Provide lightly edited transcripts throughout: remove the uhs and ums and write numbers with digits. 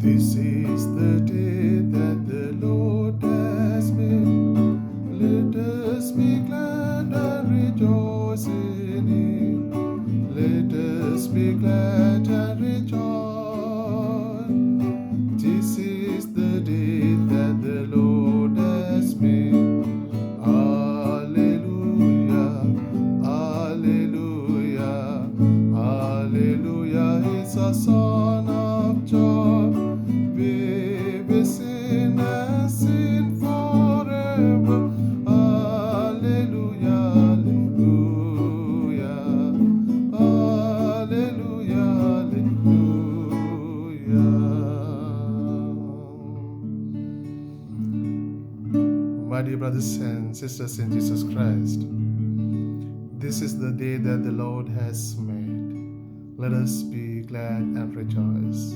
This is the day that the Lord has made. Let us be glad and rejoice in it. Let us be glad and rejoice. This is the day that the Lord has made. Hallelujah, hallelujah, hallelujah. It's a song of joy. We will sing and sing forever. Hallelujah, hallelujah, hallelujah, hallelujah. My dear brothers and sisters in Jesus Christ, this is the day that the Lord has made. Let us be glad and rejoice.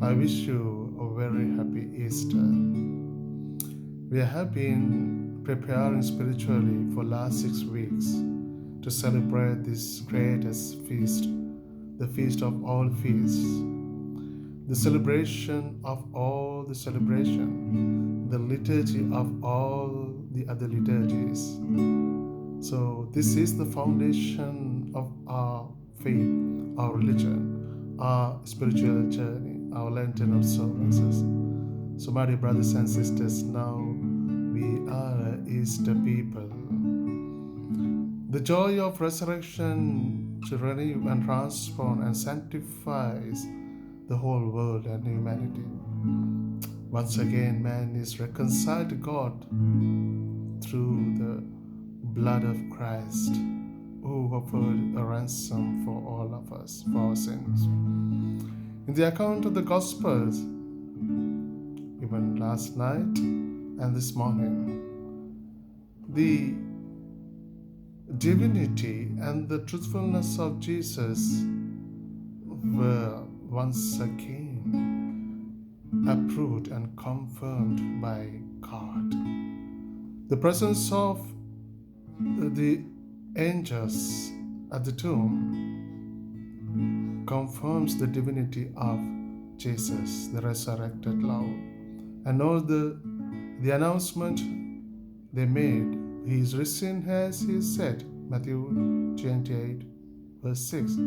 I wish you a very happy Easter. We have been preparing spiritually for last 6 weeks to celebrate this greatest feast, the feast of all feasts, the celebration of all the celebration, the liturgy of all the other liturgies. So this is the foundation of our faith, our religion, our spiritual journey, our Lenten observances. So my dear brothers and sisters, now we are Easter people. The joy of resurrection to renew and transform and sanctifies the whole world and humanity. Once again, man is reconciled to God through the blood of Christ, who offered a ransom for all of us, for our sins. In the account of the Gospels, even last night and this morning, the divinity and the truthfulness of Jesus were once again approved and confirmed by God. The presence of the angels at the tomb confirms the divinity of Jesus, the resurrected Lord. And all the announcement they made, He is risen as He said, Matthew 28 verse 6,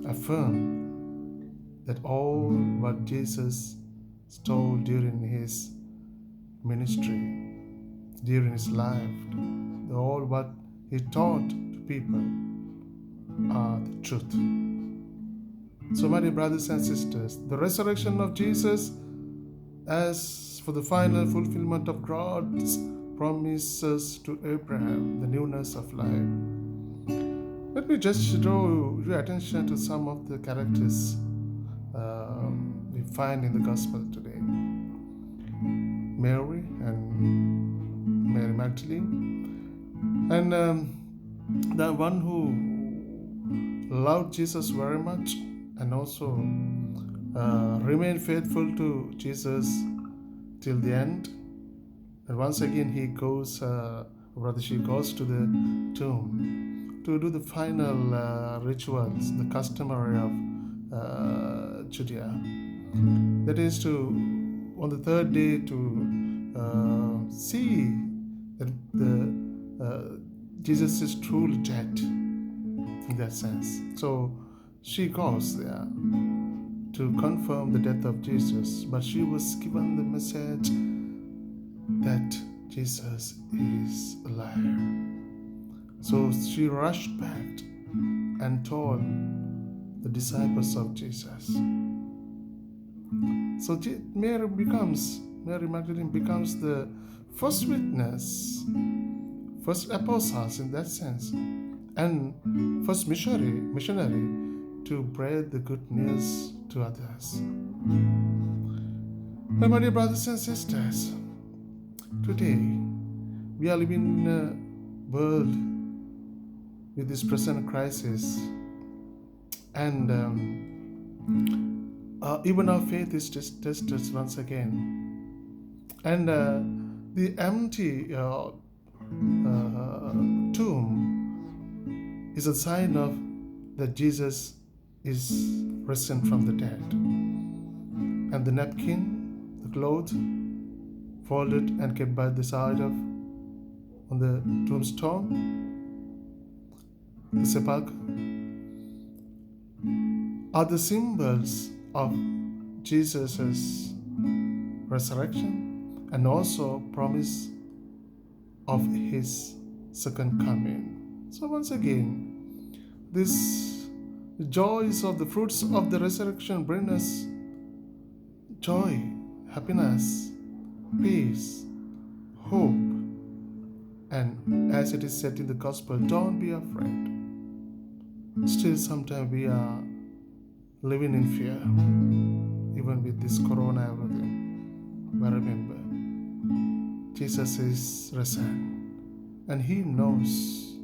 affirm that all what Jesus told during His ministry, during His life, all what He taught to people are the truth. So my dear brothers and sisters, the resurrection of Jesus as for the final fulfillment of God's promises to Abraham, the newness of life. Let me just draw your attention to some of the characters we find in the Gospel today. Mary and Mary Magdalene, and the one who loved Jesus very much and also remained faithful to Jesus till the end. And once again she goes to the tomb to do the final rituals, the customary of Judea. That is to, on the third day, to see that Jesus is truly dead in that sense. So she goes there to confirm the death of Jesus, but she was given the message that Jesus is alive. So she rushed back and told the disciples of Jesus. So Mary Magdalene becomes the first witness, first apostles in that sense, and first missionary to spread the good news to others. And my dear brothers and sisters, today we are living in a world with this present crisis, and even our faith is tested once again. And the empty tomb is a sign of that Jesus is risen from the dead. and the napkin, the cloth, folded and kept by the side of on the tombstone, the sepulchre, are the symbols of Jesus' resurrection and also promise of his second coming. So once again, this joys of the fruits of the resurrection bring us joy, happiness, peace, hope. And as it is said in the gospel, don't be afraid. Still, sometimes we are living in fear, even with this corona everything. But remember, Jesus is risen, and he knows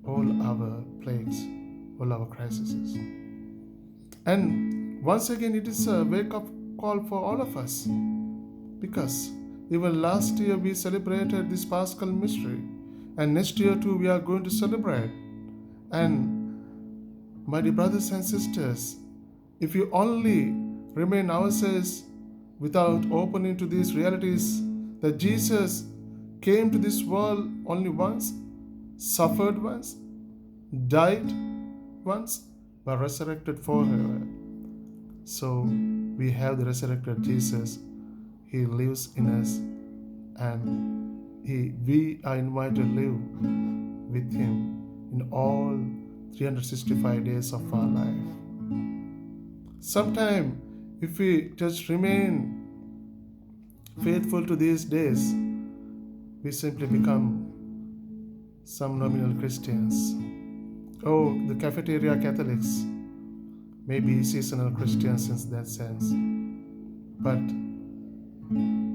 all our plagues, all our crises. And once again, it is a wake-up call for all of us, because even last year we celebrated this Paschal mystery, and next year too we are going to celebrate. And my dear brothers and sisters, if you only remain ourselves without opening to these realities that Jesus came to this world only once, suffered once, died once, but resurrected forever. So we have the resurrected Jesus. He lives in us, and we are invited to live with him in all 365 days of our life. Sometimes, if we just remain faithful to these days, we simply become some nominal Christians. Oh, the cafeteria Catholics, maybe seasonal Christians in that sense. But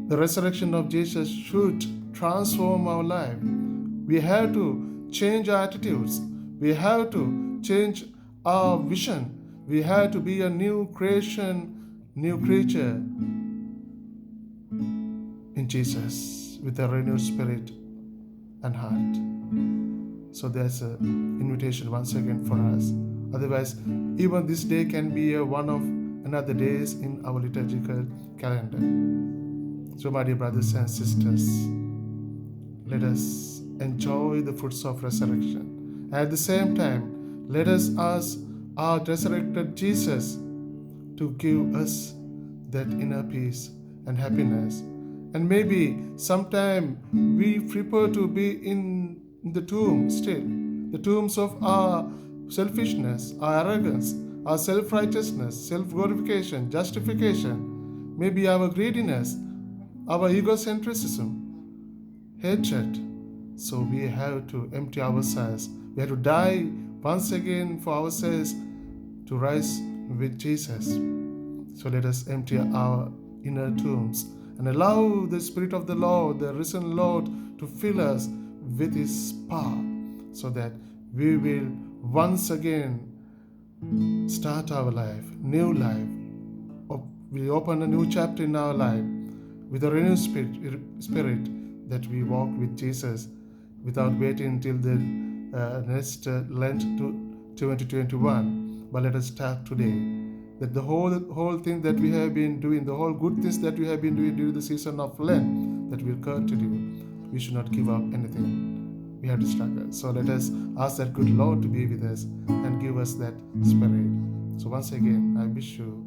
the resurrection of Jesus should transform our life. We have to change our attitudes. We have to change our vision. We have to be a new creation, new creature in Jesus with a renewed spirit and heart. So there's an invitation once again for us. Otherwise, even this day can be one of another days in our liturgical calendar. So my dear brothers and sisters, let us enjoy the fruits of resurrection. At the same time, let us ask our resurrected Jesus to give us that inner peace and happiness. And maybe sometime we prefer to be in the tomb still, the tombs of our selfishness, our arrogance, our self-righteousness, self-glorification, justification, maybe our greediness, our egocentrism, hatred. So we have to empty ourselves. We have to die once again for ourselves to rise with Jesus. So let us empty our inner tombs and allow the Spirit of the Lord, the risen Lord, to fill us with his power, so that we will once again start our life, new life. We open a new chapter in our life with a renewed spirit that we walk with Jesus without waiting until the next Lent to 2021. But let us start today. That the whole thing that we have been doing, the whole good things that we have been doing during the season of Lent, that will continue. We should not give up anything. We have to struggle. So let us ask that good Lord to be with us and give us that spirit. So once again, I wish you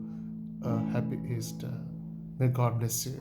a happy Easter. May God bless you.